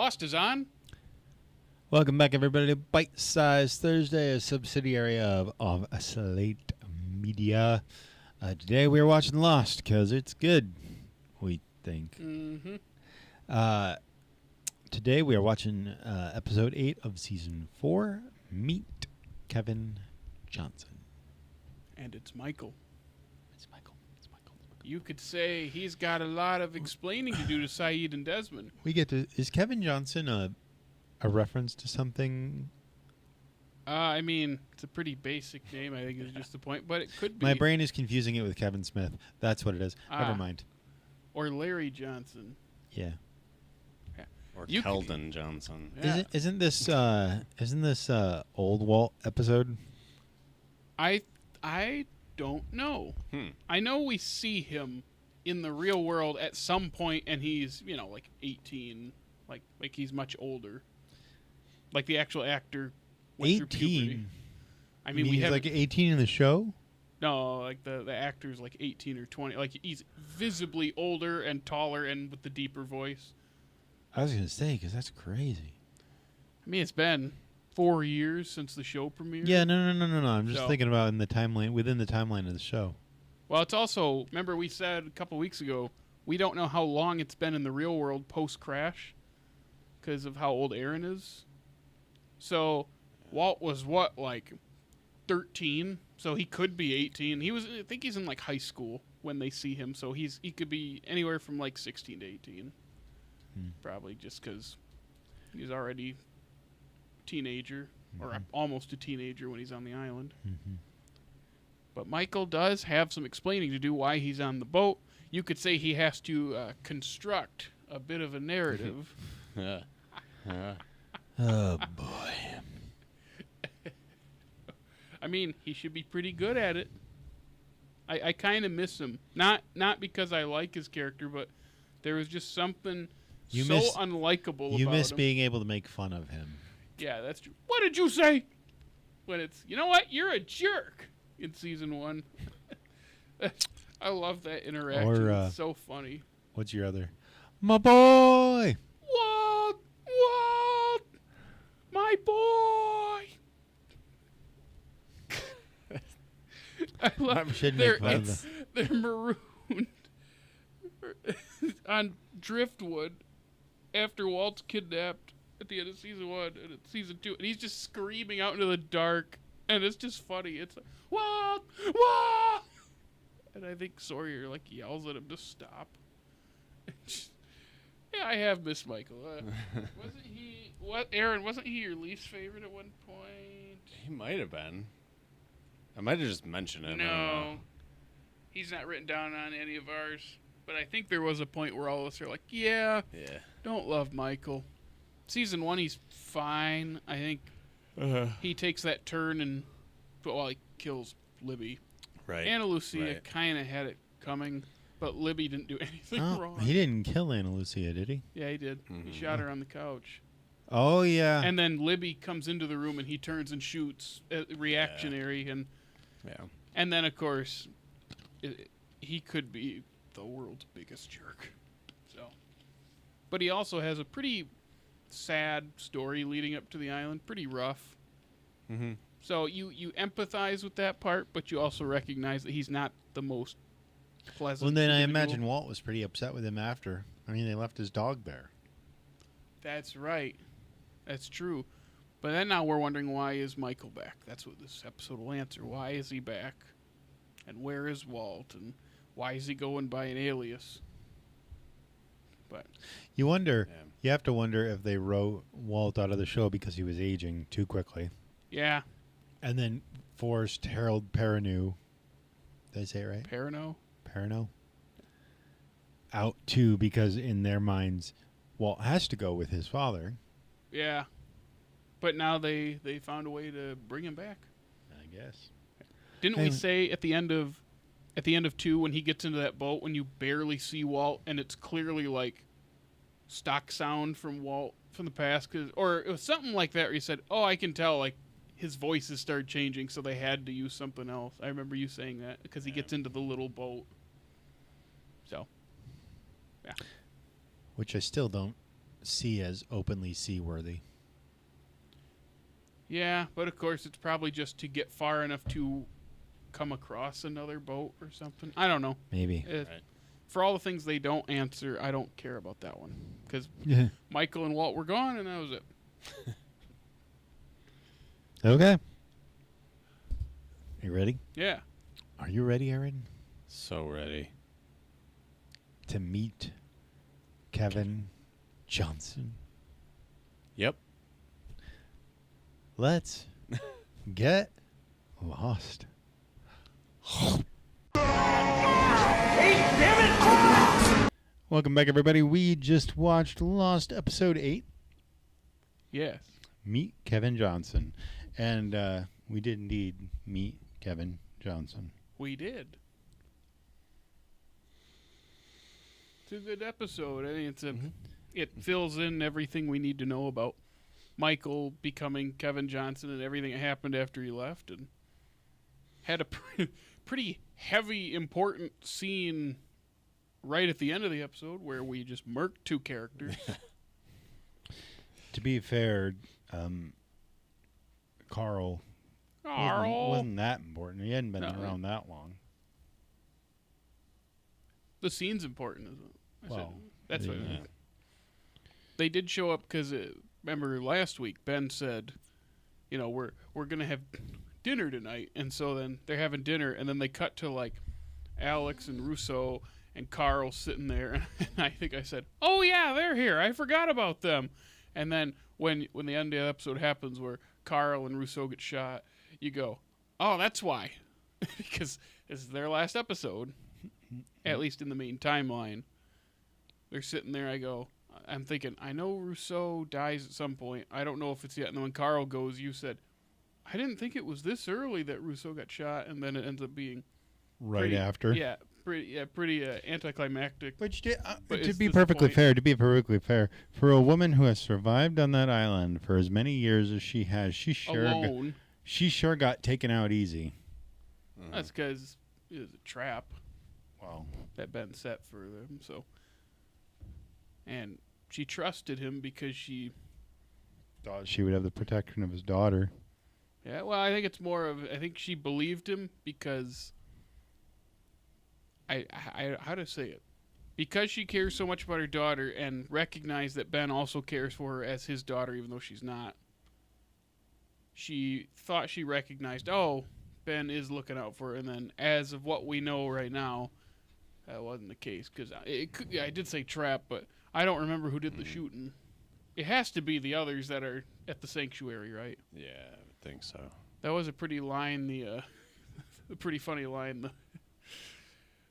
Lost is on. Welcome back, everybody, to Bite Size Thursday, a subsidiary of Slate Media. Today we are watching Lost because it's good, we think. Mm-hmm. Today we are watching episode 8 of season 4, Meet Kevin Johnson. And it's Michael. It's Michael. You could say he's got a lot of explaining to do to Saeed and Desmond. We get to... Is Kevin Johnson a reference to something? I mean, it's a pretty basic name, I think is just the point, but it could be. My brain is confusing it with Kevin Smith. That's what it is. Never mind. Or Larry Johnson. Yeah. Or Keldon Johnson. Yeah. Isn't this old Walt episode? I don't know. I know we see him in the real world at some point, and he's, like 18, like he's much older. Like the actual actor went through puberty. 18? I mean, he's like 18 in the show? No, like the actor's like 18 or 20. Like he's visibly older and taller and with the deeper voice. I was going to say, because that's crazy. I mean, it's been 4 years since the show premiered. Yeah, no. I'm just thinking about in the timeline, within the timeline of the show. Well, it's also, remember we said a couple weeks ago, we don't know how long it's been in the real world post-crash because of how old Aaron is. So Walt was like 13, so he could be 18. I think he's in like high school when they see him, so he could be anywhere from like 16 to 18. Probably just because he's already a teenager, or almost a teenager when he's on the island. Mm-hmm. But Michael does have some explaining to do why he's on the boat. You could say he has to construct a bit of a narrative. Oh, boy. I mean, he should be pretty good at it. I kind of miss him. Not because I like his character, but there was just something unlikable about him. You miss being able to make fun of him. Yeah, that's true. What did you say? When it's, you know what? You're a jerk in season 1. I love that interaction. It's so funny. What's your other? My boy! Walt! My boy! I love they're marooned on Driftwood after Walt's kidnapped at the end of season 1 and it's season 2, and he's just screaming out into the dark, and it's just funny. It's like, Walt! And I think Sawyer yells at him to stop. Yeah, I have missed Michael. Aaron, wasn't he your least favorite at one point? He might have been. I might have just mentioned it. No. He's not written down on any of ours. But I think there was a point where all of us are like, yeah, don't love Michael. Season 1, he's fine. I think he takes that turn and, he kills Libby. Right. Ana Lucia kind of had it coming, but Libby didn't do anything wrong. He didn't kill Ana Lucia, did he? Yeah, he did. Mm-hmm. He shot her on the couch. Oh, yeah. And then Libby comes into the room and he turns and shoots, reactionary. And then, of course, he could be the world's biggest jerk. But he also has a pretty sad story leading up to the island, pretty rough. Mm-hmm. So you empathize with that part, but you also recognize that he's not the most pleasant. Well, then I individual. imagine Walt was pretty upset with him after. I mean, they left his dog there. That's right. That's true. But then now we're wondering, why is Michael back? That's what this episode will answer. Why is he back? And where is Walt? And why is he going by an alias? But you wonder. Yeah. You have to wonder if they wrote Walt out of the show because he was aging too quickly. Yeah. And then forced Harold Perrineau. Did I say it right? Perrineau. Out too, because in their minds, Walt has to go with his father. Yeah. But now they found a way to bring him back. I guess. Didn't we say at the end of 2, when he gets into that boat, when you barely see Walt and it's clearly like stock sound from Walt from the past, or it was something like that where you said, "Oh, I can tell like his voices started changing, so they had to use something else." I remember you saying that because he gets into the little boat. So, yeah. Which I still don't see as openly seaworthy. Yeah, but of course it's probably just to get far enough to come across another boat or something. I don't know. Maybe. Right. For all the things they don't answer, I don't care about that one. Because Yeah. Michael and Walt were gone, and that was it. Okay. You ready? Yeah. Are you ready, Aaron? So ready. To meet Kevin Johnson? Yep. Let's get lost. Welcome back, everybody. We just watched Lost episode 8. Yes. Meet Kevin Johnson. And we did indeed meet Kevin Johnson. We did. It's a good episode. I mean, it fills in everything we need to know about Michael becoming Kevin Johnson and everything that happened after he left, and had a pretty heavy, important scene right at the end of the episode where we just murked two characters. To be fair, Carl wasn't that important. He hadn't been around that long. The scene's important, isn't it? Well, that's what yeah. they did show up because remember last week Ben said, you know, we're gonna have dinner tonight, and so then they're having dinner, and then they cut to like Alex and Russo and Carl sitting there, and I think I said, "Oh yeah, they're here. I forgot about them." And then when the end of the episode happens where Carl and Russo get shot, you go, "Oh, that's why," because this is their last episode, at least in the main timeline. They're sitting there. I'm thinking, I know Rousseau dies at some point. I don't know if it's yet. And then when Carl goes, you said, I didn't think it was this early that Rousseau got shot. And then it ends up being After. Yeah, pretty anticlimactic. But But to it's be perfectly disappointing. fair, for a woman who has survived on that island for as many years as she has, she sure got taken out easy. That's because it was a trap Wow. that Ben set for them. So, and she trusted him because she Thought she would have the protection of his daughter. Yeah, well, I think it's more of, I think she believed him because I how to say it? Because she cares so much about her daughter and recognized that Ben also cares for her as his daughter, even though she's not. She thought she recognized, oh, Ben is looking out for her, and then as of what we know right now, that wasn't the case. Because I did say trap, but I don't remember who did the shooting. It has to be the others that are at the sanctuary, right? Yeah, I would think so. That was a pretty line, a pretty funny line.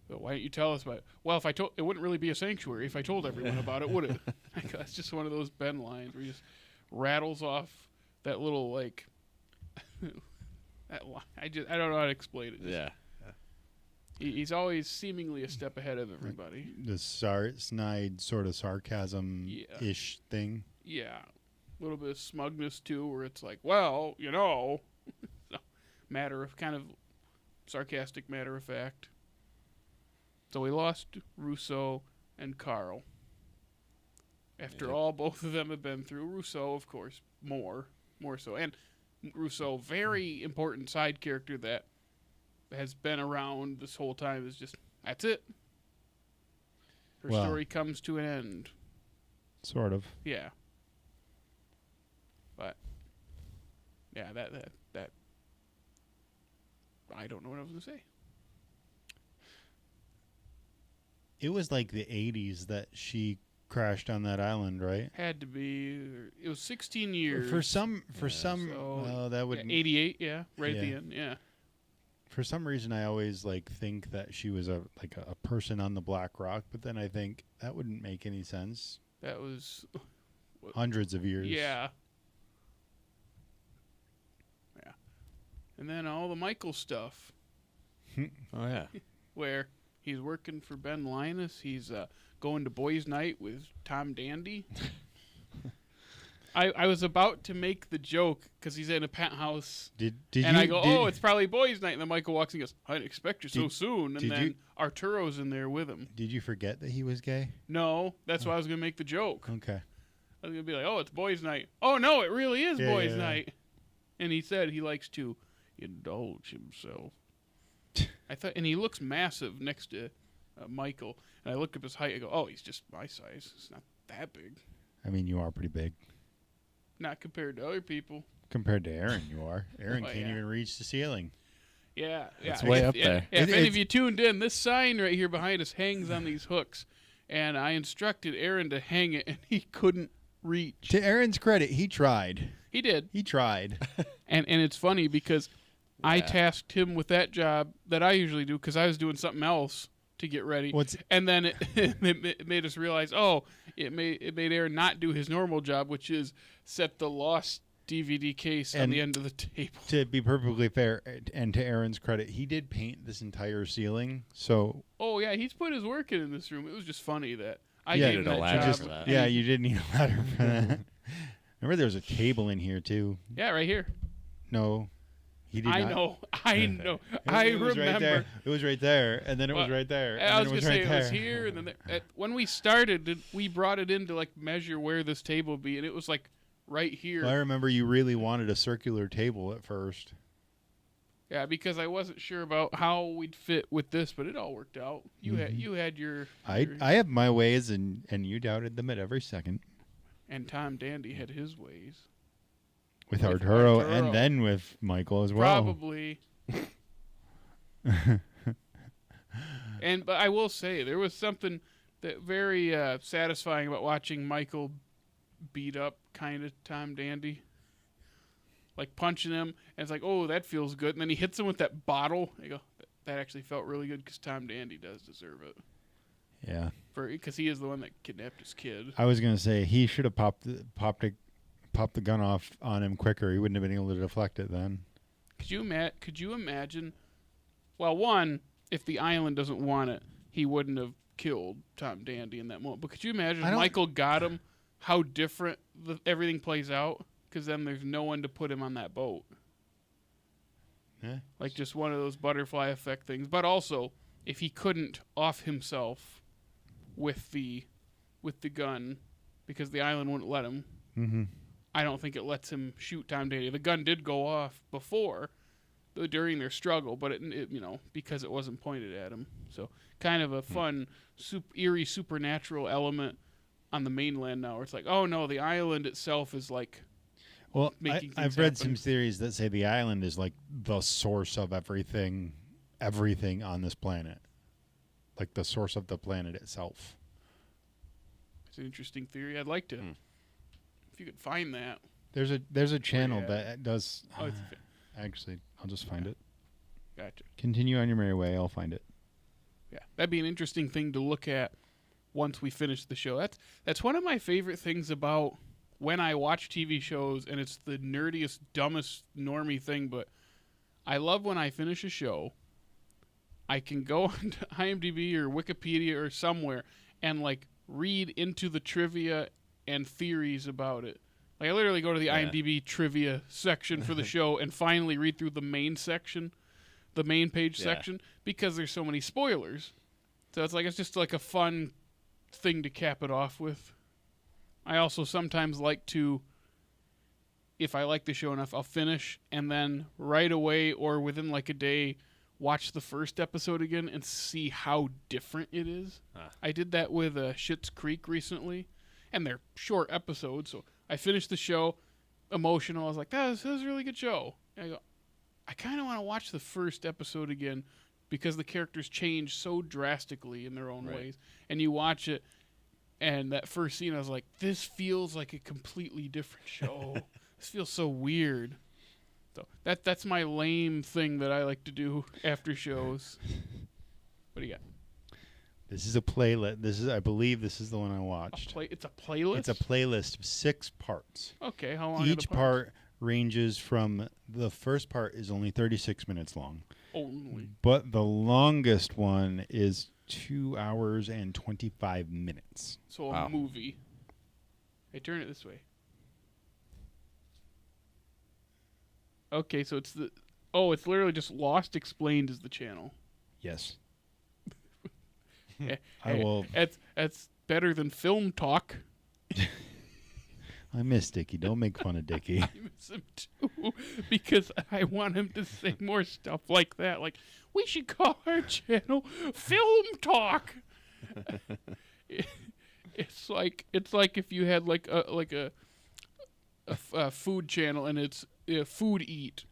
But why don't you tell us about it? Well, if I told, it wouldn't really be a sanctuary if I told everyone about it, would it? That's just one of those Ben lines where he just rattles off that little, like, that line. I don't know how to explain it. Yeah. He's always seemingly a step ahead of everybody. The snide sort of sarcasm-ish thing. Yeah. A little bit of smugness, too, where it's like, well, you know. Kind of sarcastic matter of fact. So we lost Rousseau and Carl. After all both of them have been through. Rousseau, of course, more so. And Rousseau, very important side character that has been around this whole time, is just, that's it. Her story comes to an end. Sort of. Yeah. But, yeah, that I don't know what I was going to say. It was like the 80s that she crashed on that island, right? Had to be. It was 16 years. For some, So, that would 88, yeah, right at the end, yeah. For some reason, I always think that she was a person on the Black Rock, but then I think that wouldn't make any sense. That was hundreds of years. Yeah. Yeah. And then all the Michael stuff. Oh, yeah. Where he's working for Ben Linus. He's going to boys' night with Tom Dandy. I was about to make the joke because he's in a penthouse. I go, it's probably boys' night. And then Michael walks in and goes, I didn't expect you so soon. And then Arturo's in there with him. Did you forget that he was gay? No, that's why I was going to make the joke. Okay. I was going to be like, oh, it's boys' night. Oh, no, it really is boys' night. And he said he likes to indulge himself. And he looks massive next to Michael. And I look up his height. I go, oh, he's just my size. It's not that big. I mean, you are pretty big. Not compared to other people. Compared to Aaron, you are. Aaron can't even reach the ceiling. Yeah. It's way up there. If any of you tuned in, this sign right here behind us hangs on these hooks. And I instructed Aaron to hang it, and he couldn't reach. To Aaron's credit, he tried. He did. He tried. And it's funny because I tasked him with that job that I usually do because I was doing something else to get ready. And then it made us realize, it made Aaron not do his normal job, which is set the lost DVD case on the end of the table. To be perfectly fair, and to Aaron's credit, he did paint this entire ceiling. So. Oh yeah, he's put his work in this room. It was just funny that I gave him that job. For that. Yeah, you did need a ladder for that. Remember, there was a table in here too. Yeah, right here. No, he did not. I know. I remember. Right there. It was right there, and then it was right there. And I was going to say it was here, and then there. When we started, we brought it in to like measure where this table would be, and it was like right here. Well, I remember you really wanted a circular table at first. Yeah, because I wasn't sure about how we'd fit with this, but it all worked out. You had your. I have my ways, and you doubted them at every second. And Tom Dandy had his ways. With Arturo, and then with Michael as well. Probably. But I will say, there was something that very satisfying about watching Michael beat up kind of Tom Dandy. Like punching him, and it's like, oh, that feels good. And then he hits him with that bottle. I go, that actually felt really good because Tom Dandy does deserve it. Yeah. Because he is the one that kidnapped his kid. I was going to say, he should have popped the gun off on him quicker. He wouldn't have been able to deflect it then. Could you imagine? Well, one, if the island doesn't want it, he wouldn't have killed Tom Dandy in that moment. But could you imagine if Michael got him, how different everything plays out? Because then there's no one to put him on that boat. Yeah. Like just one of those butterfly effect things. But also, if he couldn't off himself with the gun, because the island wouldn't let him, I don't think it lets him shoot Tom Dandy. The gun did go off before, during their struggle, but it because it wasn't pointed at him. So kind of a fun, eerie supernatural element on the mainland now. Where it's like, oh no, the island itself is like. Well, I've read some theories that say the island is like the source of everything on this planet, like the source of the planet itself. It's an interesting theory. I'd like to, if you could find that. There's a channel that does. Oh, actually, I'll just find it. Gotcha. Continue on your merry way. I'll find it. Yeah, that'd be an interesting thing to look at once we finish the show. That's one of my favorite things about when I watch TV shows, and it's the nerdiest, dumbest, normie thing, but I love when I finish a show, I can go onto IMDb or Wikipedia or somewhere and, like, read into the trivia and theories about it. Like, I literally go to the IMDb trivia section for the show and finally read through the main section, the main page section, because there's so many spoilers. So it's just like a fun thing to cap it off with. I also sometimes like to, if I like the show enough, I'll finish and then right away or within like a day watch the first episode again and see how different it is. I did that with Schitt's Creek recently, and they're short episodes, so I finished the show emotional. I was like, that was a really good show. And I go, I kind of want to watch the first episode again because the characters change so drastically in their own ways. And you watch it, and that first scene, I was like, this feels like a completely different show. This feels so weird. So that's my lame thing that I like to do after shows. What do you got? This is a playlist. I believe this is the one I watched. It's a playlist? It's a playlist of 6 parts. Okay, how long Each part ranges from, the first part is only 36 minutes long. Only. But the longest one is 2 hours and 25 minutes. So a movie. Hey, turn it this way. Okay, so it's it's literally just Lost Explained is the channel. Yes. I will. That's better than Film Talk. I miss Dickie. Don't make fun of Dickie. I miss him too, because I want him to say more stuff like that. Like, we should call our channel Film Talk. It's like if you had like a food channel and it's Food Eat.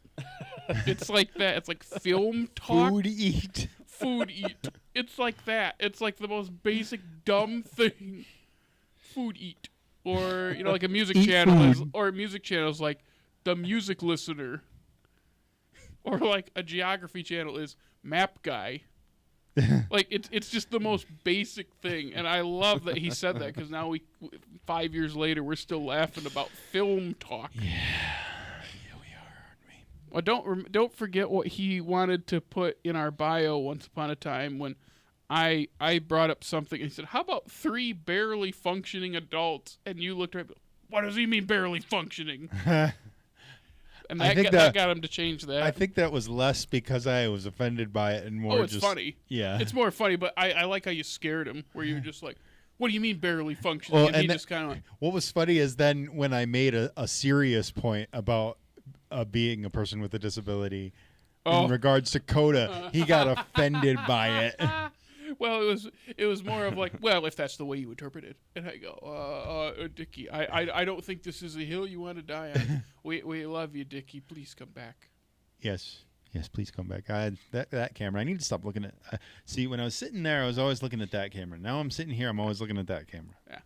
It's like that. It's like Film Talk. Food Eat. Food Eat. It's like that. It's like the most basic dumb thing. Food Eat. Or, like a music channel or a music channel is like The Music Listener. Or like a geography channel is Map Guy. Like it's just the most basic thing, and I love that he said that, because now 5 years later we're still laughing about Film Talk. Yeah, we are, aren't we? Well, don't forget what he wanted to put in our bio once upon a time when I brought up something and he said, "How about 3 barely functioning adults?" And you looked right, what does he mean barely functioning? And that got him to change that. I think that was less because I was offended by it and more it's funny. Yeah. It's more funny, but I like how you scared him, where you were just like, what do you mean barely functioning? Well, and he just kind of like... What was funny is then when I made a serious point about being a person with a disability in regards to Coda, he got offended by it. Well, it was more of like, well, if that's the way you interpret it. And I go, Dickie, I don't think this is a hill you want to die on. We love you, Dickie. Please come back. Yes, please come back. That camera. I need to stop looking at. See, when I was sitting there, I was always looking at that camera. Now I'm sitting here, I'm always looking at that camera. Yeah.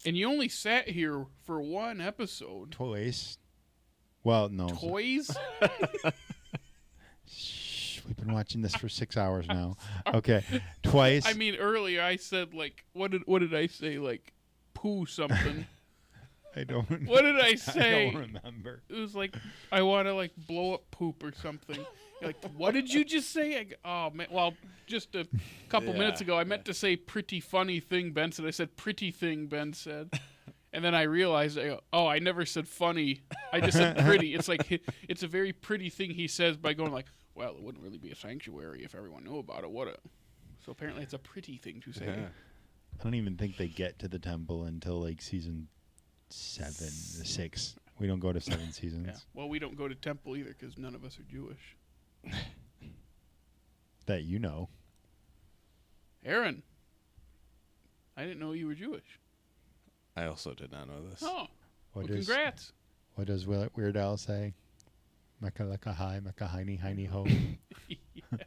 And you only sat here for 1 episode. Toys. Well, no. Toys? We've been watching this for 6 hours now. Okay, twice. I mean, earlier I said, like, what did I say? Like, poo something. I don't. What did I say? I don't remember. It was like, I want to like blow up poop or something. You're like, what did you just say? Oh man. Well, just a couple minutes ago, I meant to say pretty funny thing, Ben said. I said pretty thing, Ben said. And then I realized, I never said funny. I just said pretty. It's like, it's a very pretty thing he says by going like, well, it wouldn't really be a sanctuary if everyone knew about it, So apparently it's a pretty thing to say. Yeah. I don't even think they get to the temple until like season 7 or 6. We don't go to 7 seasons. Yeah. Well, we don't go to temple either because none of us are Jewish. That you know. Aaron, I didn't know you were Jewish. I also did not know this. Oh, congrats. What does Weird Al say? Mecca leka hi, mecca heiny ho. Yeah.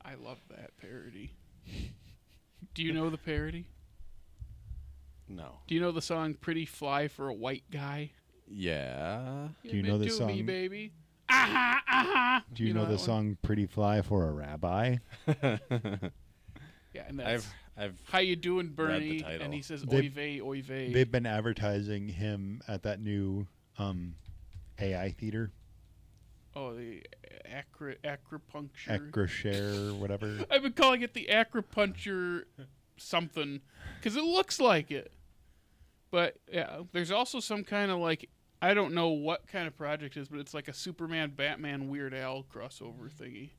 I love that parody. Do you know the parody? No. Do you know the song "Pretty Fly for a White Guy"? Yeah. Do you know the song? Me, baby. Aha, aha. Do you know the song "Pretty Fly for a Rabbi"? Yeah, and that's I've how you doing, Bernie? read the title. And he says, "Oy vey, oy vey." They've been advertising him at that new AI theater. Oh, the acupuncture. Acroshare, whatever. I've been calling it the acupuncture something because it looks like it. But yeah, there's also some kind of like, I don't know what kind of project it is, but it's like a Superman, Batman, Weird Al crossover thingy.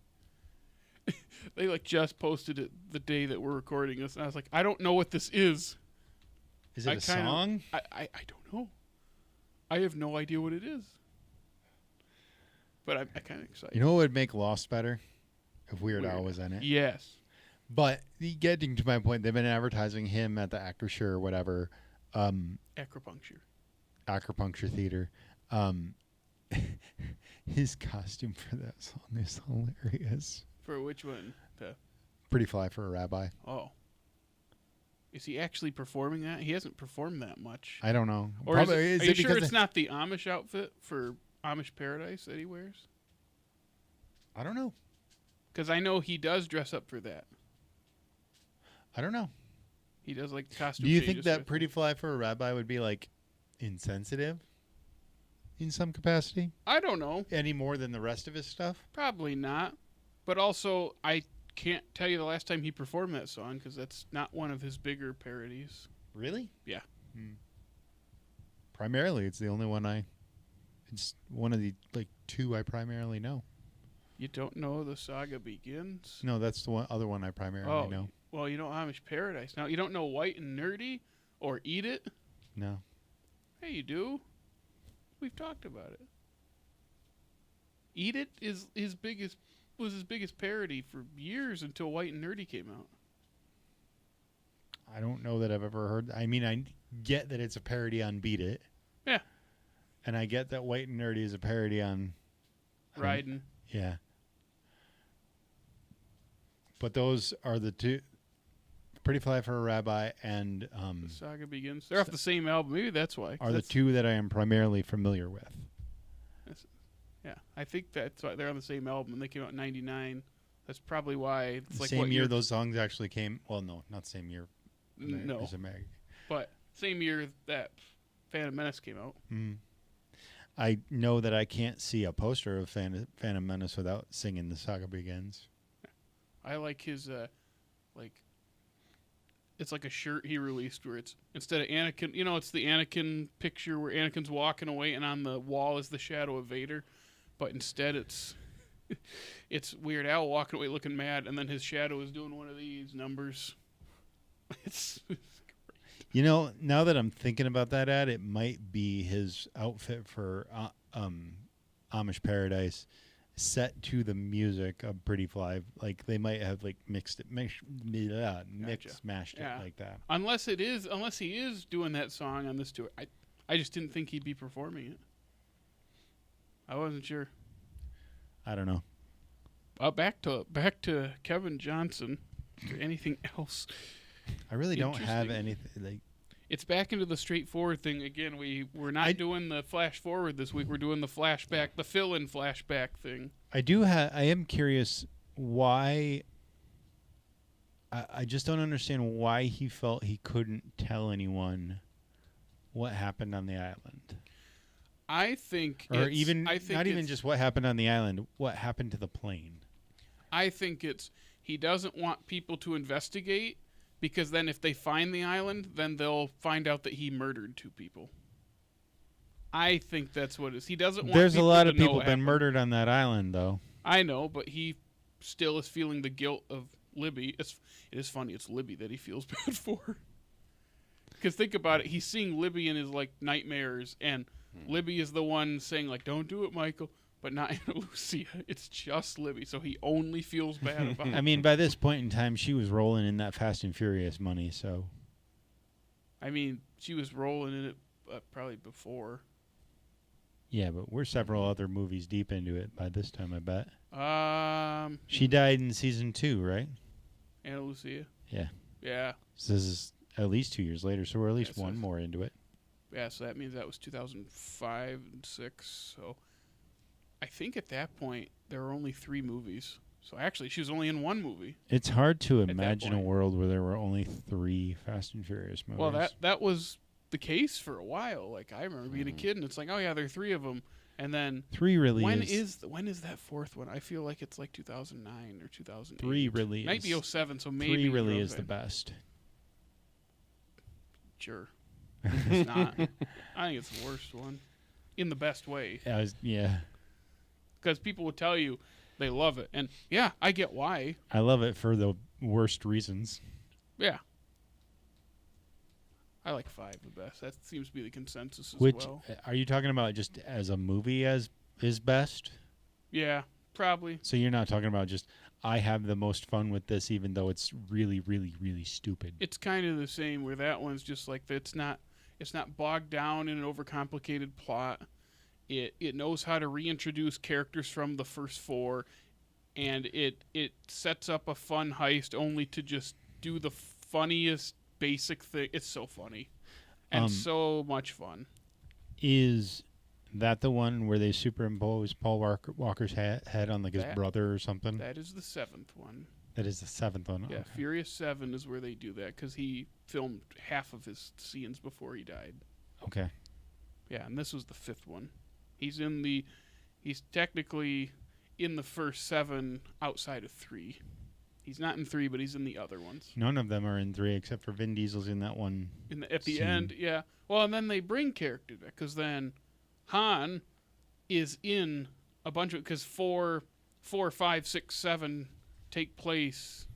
They like just posted it the day that we're recording this, and I was like, I don't know what this is. Is it a song? I don't know. I have no idea what it is. But I'm kind of excited. You know what would make Lost better? If Weird Al was in it. Yes. But getting to my point, they've been advertising him at the Acroshare or whatever. Acupuncture theater. His costume for that song is hilarious. For which one? Pretty Fly for a Rabbi. Oh. Is he actually performing that? He hasn't performed that much. I don't know. Or are you sure it's not the Amish outfit for Amish Paradise that he wears? I don't know. Because I know he does dress up for that. I don't know. He does like costume. Do you think that Pretty Fly for a Rabbi would be like insensitive in some capacity? I don't know. Any more than the rest of his stuff? Probably not. But also, I can't tell you the last time he performed that song because that's not one of his bigger parodies. Really? Yeah. Primarily, it's the only one it's one of the like 2 I primarily know. You don't know The Saga Begins? No, that's the other one I primarily know. Well, you know Amish Paradise. Now, you don't know White and Nerdy or Eat It? No. Hey, you do. We've talked about it. Eat It was his biggest parody for years until White and Nerdy came out. I don't know that I've ever heard. I mean, I get that it's a parody on Beat It. Yeah. And I get that White and Nerdy is a parody on Riding. Yeah. But those are the two. Pretty Fly for a Rabbi and The Saga Begins. They're off the same album. Maybe that's why. Are the two that I am primarily familiar with. Yeah, I think that's why they're on the same album, and they came out in '99. That's probably why. It's like same year those songs actually came. Well, no, not the same year. No, but same year that Phantom Menace came out. Mm. I know that I can't see a poster of Phantom Menace without singing The Saga Begins. I like his it's like a shirt he released where it's instead of Anakin, it's the Anakin picture where Anakin's walking away and on the wall is the shadow of Vader, but instead it's Weird Al walking away looking mad, and then his shadow is doing one of these numbers. It's great. Now that I'm thinking about that ad, it might be his outfit for Amish Paradise, set to the music of Pretty Fly. Like they might have like mashed it like that. Unless he is doing that song on this tour. I just didn't think he'd be performing it. I wasn't sure. I don't know. Back to Kevin Johnson. Is there anything else? I really don't have anything like. It's back into the straightforward thing again. We're not doing the flash forward this week. We're doing the flashback, the fill-in flashback thing. I am curious why. I just don't understand why he felt he couldn't tell anyone what happened on the island. I think, not even just what happened on the island. What happened to the plane? I think he doesn't want people to investigate. Because then if they find the island, then they'll find out that he murdered 2 people. I think that's what it is. He doesn't want There's a lot of to know people been murdered on that island, though. I know, but he still is feeling the guilt of Libby. It is funny. It's Libby that he feels bad for. Because think about it. He's seeing Libby in his nightmares, and Libby is the one saying, don't do it, Michael. But not Anna Lucia. It's just Libby, so he only feels bad about it. I mean, by this point in time, she was rolling in that Fast and Furious money, so. I mean, she was rolling in it probably before. Yeah, but we're several other movies deep into it by this time, I bet. She died in season 2, right? Anna Lucia? Yeah. Yeah. So this is at least 2 years later, so we're at least one more into it. Yeah, so that means that was 2005 and 6, so. I think at that point there were only 3 movies. So actually, she was only in 1 movie. It's hard to imagine a world where there were only 3 Fast and Furious movies. Well, that was the case for a while. Like I remember being a kid, and it's like, oh yeah, there are 3 of them, and then 3 really when is that 4th one? I feel like it's like 2009 or 2008. 3 really might be 07. So maybe 3 really is the best. Sure, it's not. I think it's the worst one, in the best way. Yeah. Because people would tell you they love it. And, yeah, I get why. I love it for the worst reasons. Yeah. I like 5 the best. That seems to be the consensus as well. Are you talking about just as a movie as is best? Yeah, probably. So you're not talking about just, I have the most fun with this even though it's really, really, really stupid. It's kind of the same where that one's just like, it's not bogged down in an overcomplicated plot. It knows how to reintroduce characters from the first 4, and it sets up a fun heist only to just do the funniest basic thing. It's so funny and so much fun. Is that the one where they superimpose Paul Walker's head on his brother or something? That is the 7th one. That is the 7th one. Yeah, okay. Furious 7 is where they do that because he filmed half of his scenes before he died. Okay. Yeah, and this was the 5th one. He's technically in the first 7 outside of 3. He's not in 3, but he's in the other ones. None of them are in 3 except for Vin Diesel's in that one. At the end, yeah. Well, and then they bring characters back because then Han is in a bunch of, because 4, 5, 6, 7 take place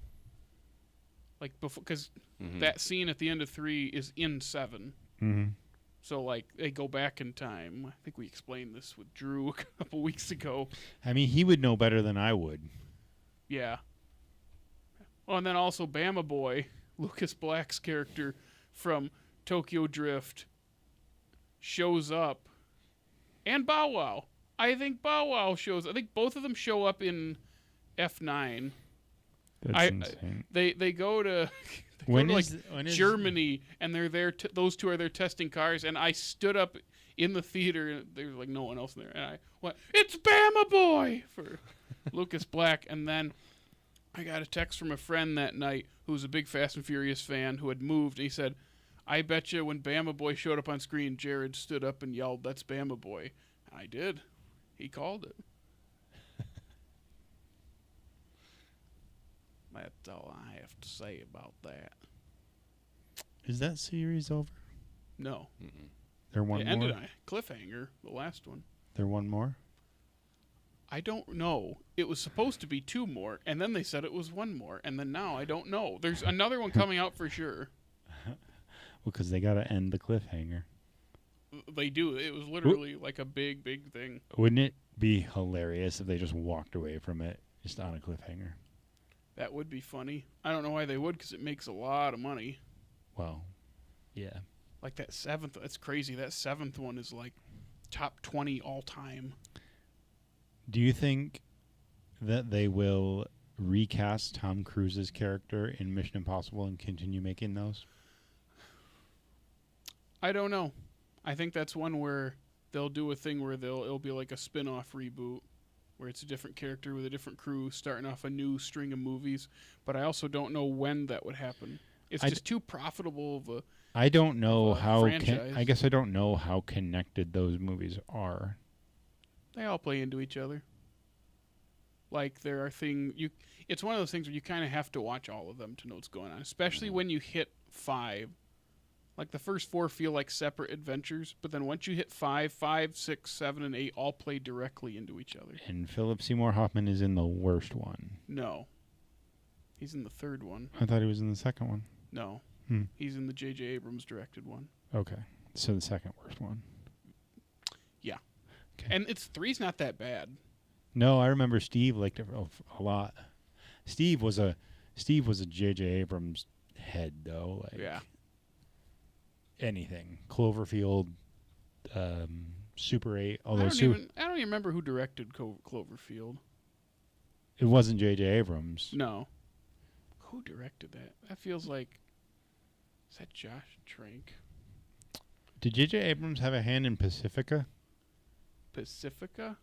like before, because that scene at the end of 3 is in 7. Mm-hmm. So, like, they go back in time. I think we explained this with Drew a couple weeks ago. I mean, he would know better than I would. Yeah. Oh, and then also Bama Boy, Lucas Black's character from Tokyo Drift, shows up. And Bow Wow. I think Bow Wow shows. I think both of them show up in F9. That's insane. They go to When go to, is Germany, and they're there. Those two are there testing cars, and I stood up in the theater, and there's like no one else in there, and I went, "It's Bama Boy" for Lucas Black, and then I got a text from a friend that night who's a big Fast and Furious fan who had moved, and he said, "I bet you when Bama Boy showed up on screen, Jared stood up and yelled, 'That's Bama Boy.'" I did. He called it. That's all I have to say about that. Is that series over? No. There one It more? ended on a cliffhanger, the last one. There one more? I don't know. It was supposed to be 2 more, and then they said it was 1 more, and then now I don't know. There's another one coming out for sure. Well, because they got to end the cliffhanger. They do. It was literally like a big, big thing. Wouldn't it be hilarious if they just walked away from it just on a cliffhanger? That would be funny. I don't know why they would, because it makes a lot of money. Well, yeah. Like that 7th, that's crazy. That 7th one is like top 20 all time. Do you think that they will recast Tom Cruise's character in Mission Impossible and continue making those? I don't know. I think that's one where they'll do a thing where it'll be like a spin-off reboot where it's a different character with a different crew starting off a new string of movies. But I also don't know when that would happen. It's just too profitable of a I don't know how. franchise. I guess I don't know how connected those movies are. They all play into each other. Like there are it's one of those things where you kind of have to watch all of them to know what's going on, especially when you hit 5. Like the first 4 feel like separate adventures, but then once you hit 5, 6, 7, and 8 all play directly into each other. And Philip Seymour Hoffman is in the worst one. No. He's in the 3rd one. I thought he was in the second one. No. He's in the J.J. Abrams directed one. Okay. So the second worst one. Yeah. Okay. And 3's not that bad. No, I remember Steve liked it a lot. Steve was a J.J. Abrams head though. Like Yeah. Anything. Cloverfield, Super 8, although I don't even remember who directed Cloverfield. It wasn't J.J. Abrams. No. Who directed that? That feels like... Is that Josh Trank? Did J.J. Abrams have a hand in Pacifica? Pacifica?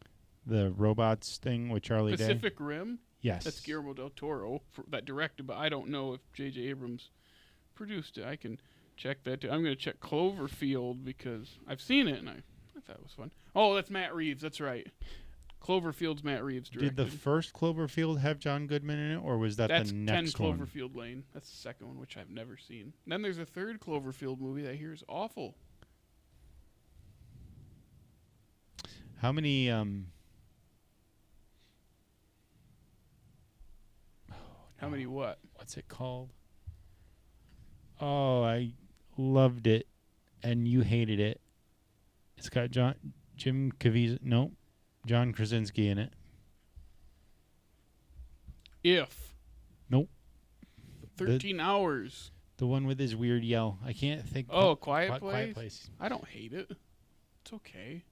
The robots thing with Charlie Day? Pacific Rim? Yes. That's Guillermo del Toro that directed, but I don't know if J.J. Abrams produced it. I can check that too. I'm going to check Cloverfield because I've seen it and I thought it was fun. Oh, that's Matt Reeves. That's right. Cloverfield's Matt Reeves directed. Did the first Cloverfield have John Goodman in it, or was that That's the next 10 one? Cloverfield Lane. That's the second one, which I've never seen. And then there's a 3rd Cloverfield movie that I hear is awful. How many... How many what? What's it called? Oh, I loved it, and you hated it. It's got Jim Caviezel... No. John Krasinski in it. If. Nope. 13 hours. The one with his weird yell. I can't think. Oh, Quiet Place? Quiet Place. I don't hate it. It's okay.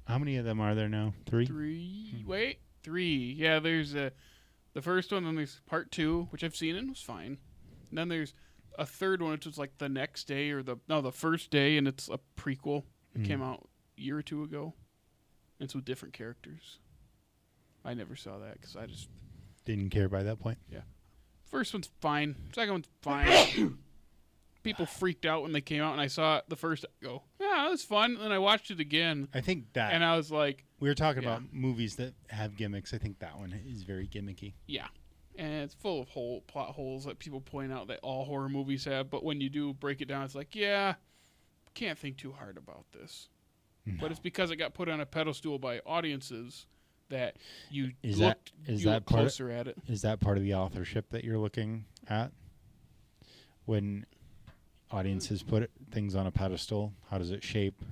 How many of them are there now? 3? 3. Wait. 3. Yeah, there's the first one, then there's part 2, which I've seen and was fine. And then there's a 3rd one, which was like the next day or the first day, and it's a prequel. It came out a year or 2 ago. It's with different characters. I never saw that because I just... Didn't care by that point? Yeah. First one's fine. Second one's fine. People freaked out when they came out, and I saw it the first... Go, yeah, that was fun. And then I watched it again. I think that... And I was like... We were talking about movies that have gimmicks. I think that one is very gimmicky. Yeah. And it's full of plot holes that people point out that all horror movies have. But when you do break it down, it's like, yeah, can't think too hard about this. No. But it's because it got put on a pedestal by audiences that you look closer at it. Is that part of the authorship that you're looking at? When audiences put things on a pedestal? How does it shape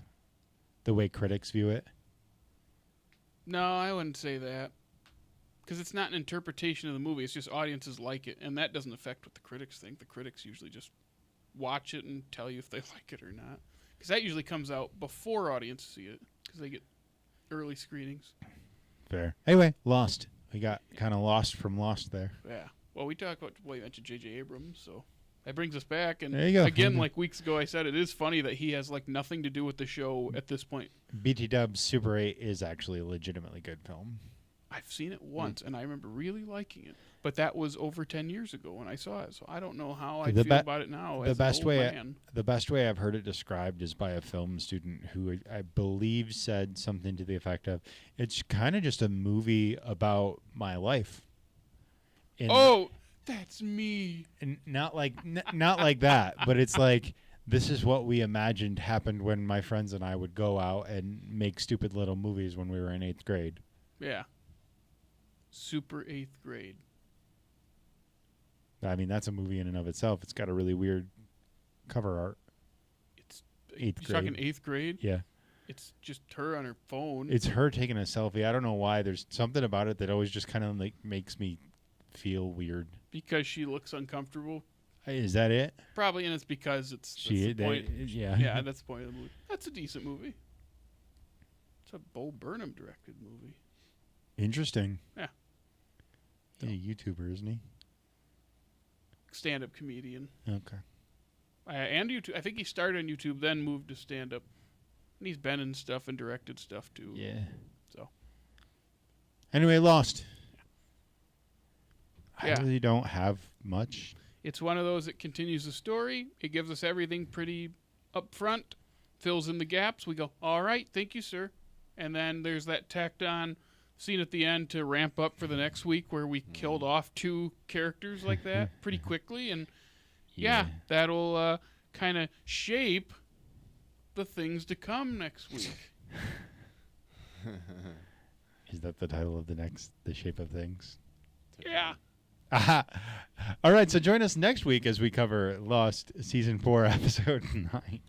the way critics view it? No, I wouldn't say that. Because it's not an interpretation of the movie. It's just audiences like it. And that doesn't affect what the critics think. The critics usually just watch it and tell you if they like it or not. Because that usually comes out before audiences see it. Because they get early screenings. Fair. Anyway, Lost. We got kind of lost from Lost there. Yeah. Well, we talked about, you mentioned J.J. Abrams, so that brings us back. And there you go. Again, like weeks ago, I said it is funny that he has like nothing to do with the show at this point. BT Dub's Super 8 is actually a legitimately good film. I've seen it once, and I remember really liking it. But that was over 10 years ago when I saw it, so I don't know how I feel about it now. The best way I've heard it described is by a film student who I believe said something to the effect of, "It's kind of just a movie about my life." Oh, that's me. And not like that, but it's like this is what we imagined happened when my friends and I would go out and make stupid little movies when we were in 8th grade. Yeah. Super 8th grade. I mean, that's a movie in and of itself. It's got a really weird cover art. It's 8th You're grade. talking 8th grade? Yeah. It's just her on her phone. It's her taking a selfie. I don't know why. There's something about it that always just kind of like makes me feel weird. Because she looks uncomfortable. Is that it? Probably, and it's because that's the point. Yeah. Yeah, that's the point of the movie. That's a decent movie. It's a Bo Burnham directed movie. Interesting. Yeah. He's a YouTuber, isn't he? Stand-up comedian. Okay. And YouTube. I think he started on YouTube, then moved to stand-up. And he's been in stuff and directed stuff, too. Yeah. So. Anyway, Lost. Yeah. I really don't have much. It's one of those that continues the story. It gives us everything pretty up front, fills in the gaps. We go, all right, thank you, sir. And then there's that tacked on scene at the end to ramp up for the next week where we killed off 2 characters like that pretty quickly. And, yeah that'll kind of shape the things to come next week. Is that the title of The Shape of Things? Yeah. Aha. All right, so join us next week as we cover Lost Season 4, Episode 9.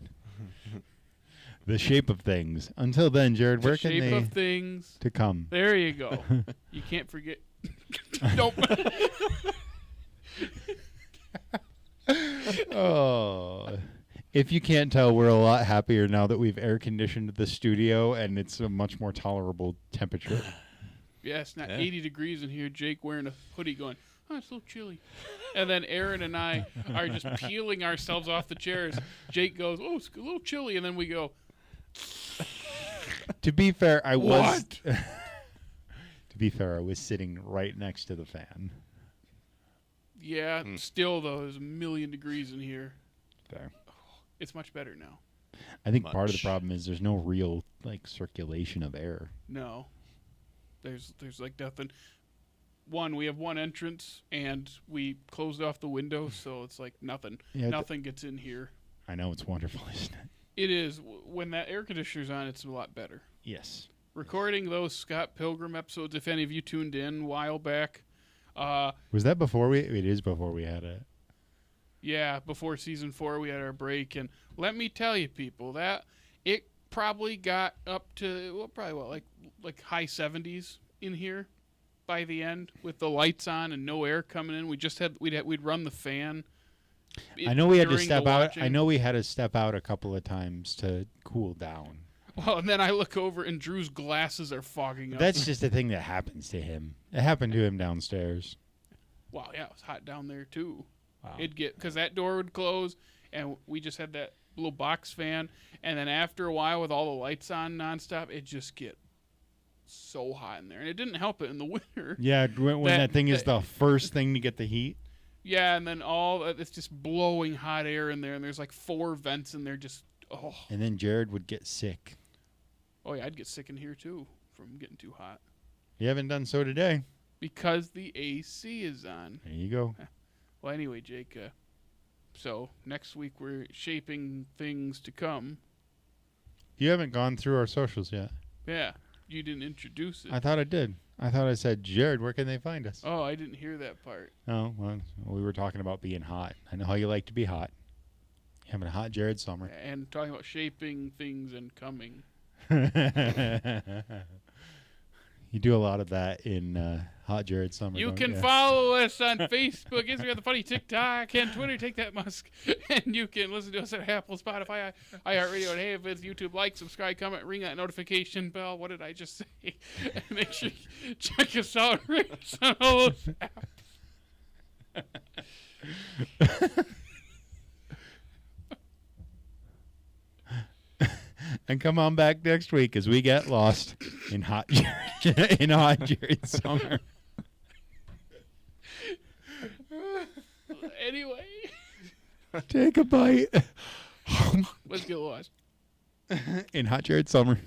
The Shape of Things. Until then, Jared, where can they... The Shape of Things. To come. There you go. You can't forget... Nope. Oh. If you can't tell, we're a lot happier now that we've air-conditioned the studio and it's a much more tolerable temperature. Yeah, it's not 80 degrees in here. Jake wearing a hoodie going, oh, it's a little chilly. And then Aaron and I are just peeling ourselves off the chairs. Jake goes, oh, it's a little chilly. And then we go... To be fair, I was... What? To be fair, I was sitting right next to the fan. Yeah, still, though, there's a million degrees in here. Fair. It's much better now. I think part of the problem is there's no real circulation of air. No. There's like nothing. One, we have one entrance, and we closed off the window, so it's like nothing. Yeah, nothing gets in here. I know, it's wonderful, isn't it? It is. When that air conditioner's on, it's a lot better. Yes. Recording those Scott Pilgrim episodes, if any of you tuned in a while back. Was that before we... It is before we had it. Yeah, before season 4, we had our break. And let me tell you, people, that it probably got up to, like high 70s in here by the end with the lights on and no air coming in. We'd run the fan. I know we had to step out. I know we had to step out a couple of times to cool down. Well, and then I look over and Drew's glasses are fogging up. That's just a thing that happens to him. It happened to him downstairs. Wow, yeah, it was hot down there too. Wow. Because that door would close, and we just had that little box fan, and then after a while with all the lights on nonstop, it just get so hot in there, and it didn't help it in the winter. Yeah, when that thing is the first thing to get the heat. Yeah, and then it's just blowing hot air in there, and there's like 4 vents in there, just And then Jared would get sick. Oh yeah, I'd get sick in here too from getting too hot. You haven't done so today. Because the AC is on. There you go. Well, anyway, Jake, so next week we're shaping things to come. You haven't gone through our socials yet. Yeah, you didn't introduce it. I thought I did. I thought I said, Jared, where can they find us? Oh, I didn't hear that part. Oh, well, we were talking about being hot. I know how you like to be hot. Having a hot Jared summer. And talking about shaping things and coming. You do a lot of that in hot Jared summer. You don't can ya? follow us on Facebook, Instagram, the funny TikTok, and Twitter. Take that, Musk. And you can listen to us at Apple, Spotify, iHeartRadio, and Hey, YouTube. Like, subscribe, comment, ring that notification bell. What did I just say? And make sure you check us out on all those apps. And come on back next week as we get lost in hot Jared summer. Anyway. Take a bite. Let's get lost. In hot Jared summer.